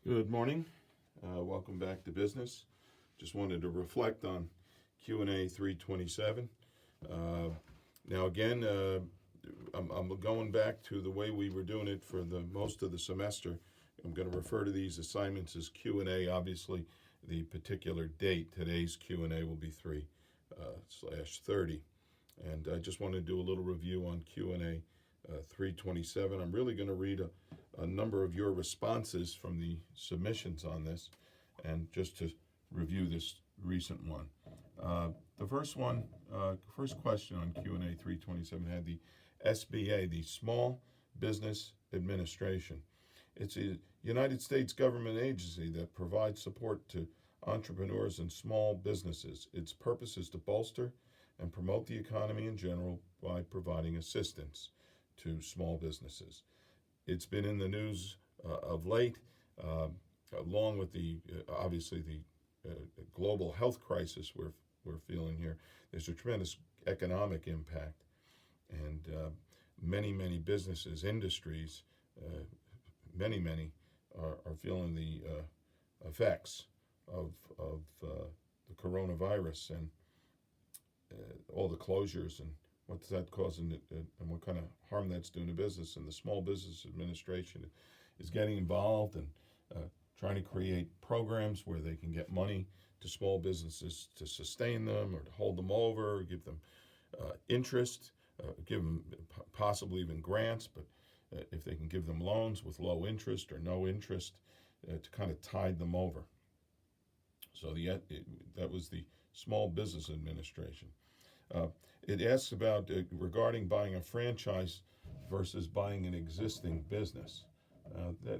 Good morning. Welcome back to business. Just wanted to reflect on Q&A 327. Now again, I'm going back to the way we were doing it for the most of the semester. I'm going to refer to these assignments as Q&A. Obviously, the particular date, today's Q&A will be 3/30. And I just want to do a little review on Q&A 327. I'm really going to read a number of your responses from the submissions on this, and just to review this recent one. The first question on Q&A 327 had the SBA, the Small Business Administration. It's a United States government agency that provides support to entrepreneurs and small businesses. Its purpose is to bolster and promote the economy in general by providing assistance to small businesses. It's been in the news of late, along with the obviously the global health crisis we're feeling here. There's a tremendous economic impact, and many businesses, industries, many are feeling the effects of the coronavirus and all the closures and what's that causing and what kind of harm that's doing to business. And the Small Business Administration is getting involved and trying to create programs where they can get money to small businesses to sustain them or to hold them over, or give them interest, give them possibly even grants, but if they can give them loans with low interest or no interest to kind of tide them over. So that was the Small Business Administration. It asks about regarding buying a franchise versus buying an existing business.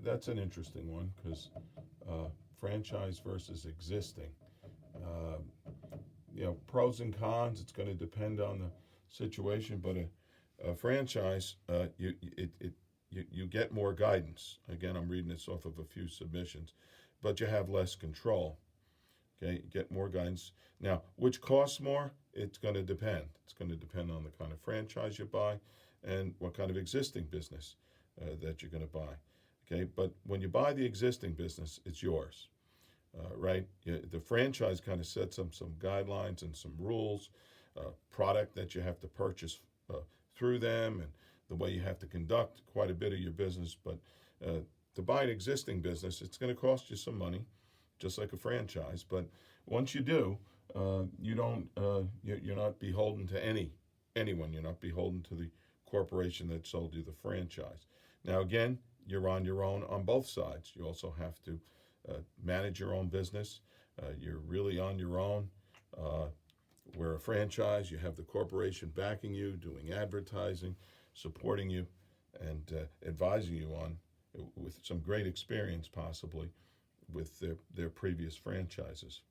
That's an interesting one, because franchise versus existing. Pros and cons. It's going to depend on the situation, but a franchise, you get more guidance. Again, I'm reading this off of a few submissions, but you have less control. Okay, get more guidance. Now, which costs more? It's going to depend. It's going to depend on the kind of franchise you buy and what kind of existing business that you're going to buy. Okay, but when you buy the existing business, it's yours, right? The franchise kind of sets up some guidelines and some rules, product that you have to purchase through them, and the way you have to conduct quite a bit of your business. But to buy an existing business, it's going to cost you some money, just like a franchise. But once you do, you're not beholden to anyone. You're not beholden to the corporation that sold you the franchise. Now, again, you're on your own on both sides. You also have to manage your own business. You're really on your own. Where a franchise, you have the corporation backing you, doing advertising, supporting you, and advising you on, with some great experience possibly, with their previous franchises.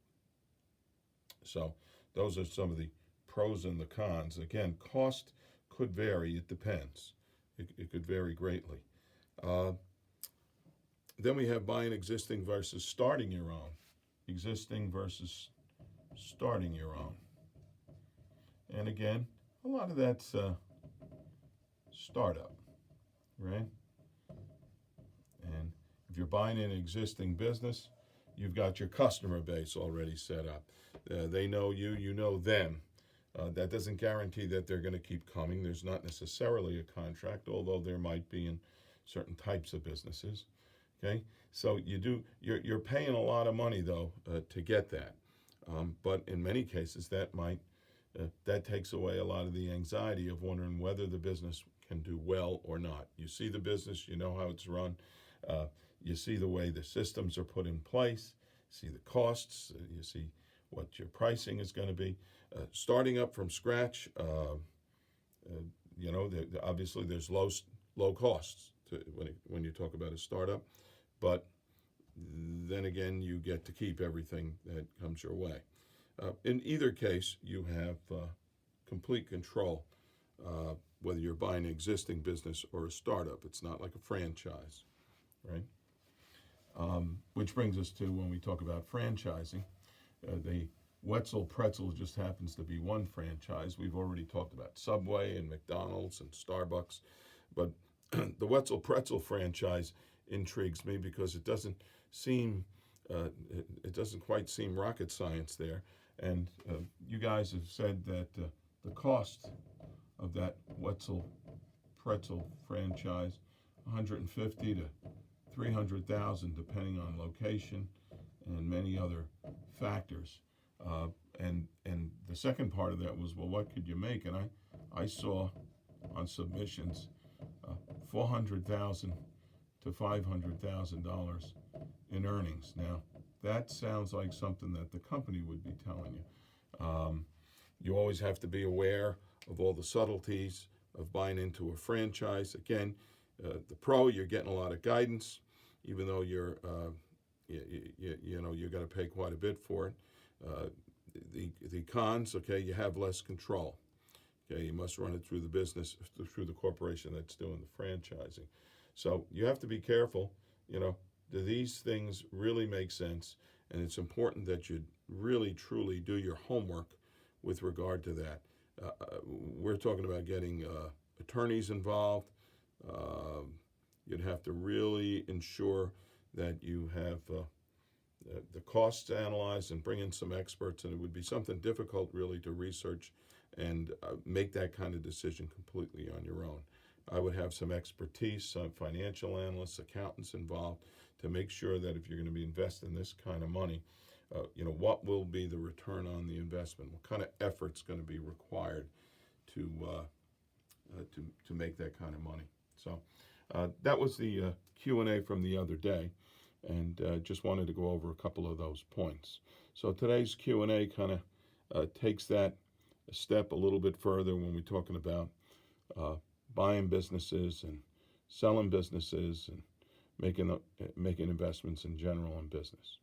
So those are some of the pros and the cons. Again, cost could vary. It depends. It could vary greatly. Then we have buying existing versus starting your own. Existing versus starting your own. And again, a lot of that's startup, right? And if you're buying an existing business, you've got your customer base already set up. They know you, you know them. That doesn't guarantee that they're going to keep coming. There's not necessarily a contract, although there might be in certain types of businesses. Okay, so you're paying a lot of money though to get that. But in many cases, that takes away a lot of the anxiety of wondering whether the business can do well or not. You see the business, you know how it's run. You see the way the systems are put in place, see the costs, you see what your pricing is going to be. Starting up from scratch, obviously there's low costs when you talk about a startup, but then again, you get to keep everything that comes your way. In either case, you have complete control, whether you're buying an existing business or a startup. It's not like a franchise, right? Which brings us to when we talk about franchising. The Wetzel Pretzel just happens to be one franchise. We've already talked about Subway and McDonald's and Starbucks, but the Wetzel Pretzel franchise intrigues me because it doesn't seem, it doesn't quite seem rocket science there. And you guys have said that the cost of that Wetzel Pretzel franchise, 150 to 300,000, depending on location and many other factors. And the second part of that was, well, what could you make? And I saw on submissions $400,000 to $500,000 in earnings. Now, that sounds like something that the company would be telling you. You always have to be aware of all the subtleties of buying into a franchise. Again, the pro, you're getting a lot of guidance, even though you're got to pay quite a bit for it. The cons, okay, you have less control. Okay, you must run it through the business, through the corporation that's doing the franchising. So you have to be careful. Do these things really make sense? And it's important that you really, truly do your homework with regard to that. We're talking about getting attorneys involved. You'd have to really ensure that you have the costs analyzed and bring in some experts, and it would be something difficult really to research and make that kind of decision completely on your own. I would have some expertise, some financial analysts, accountants involved to make sure that if you're going to be investing this kind of money, what will be the return on the investment? What kind of effort's going to be required to make that kind of money? So that was the Q&A from the other day, and just wanted to go over a couple of those points. So today's Q&A kind of takes that a step a little bit further when we're talking about buying businesses and selling businesses and making investments in general in business.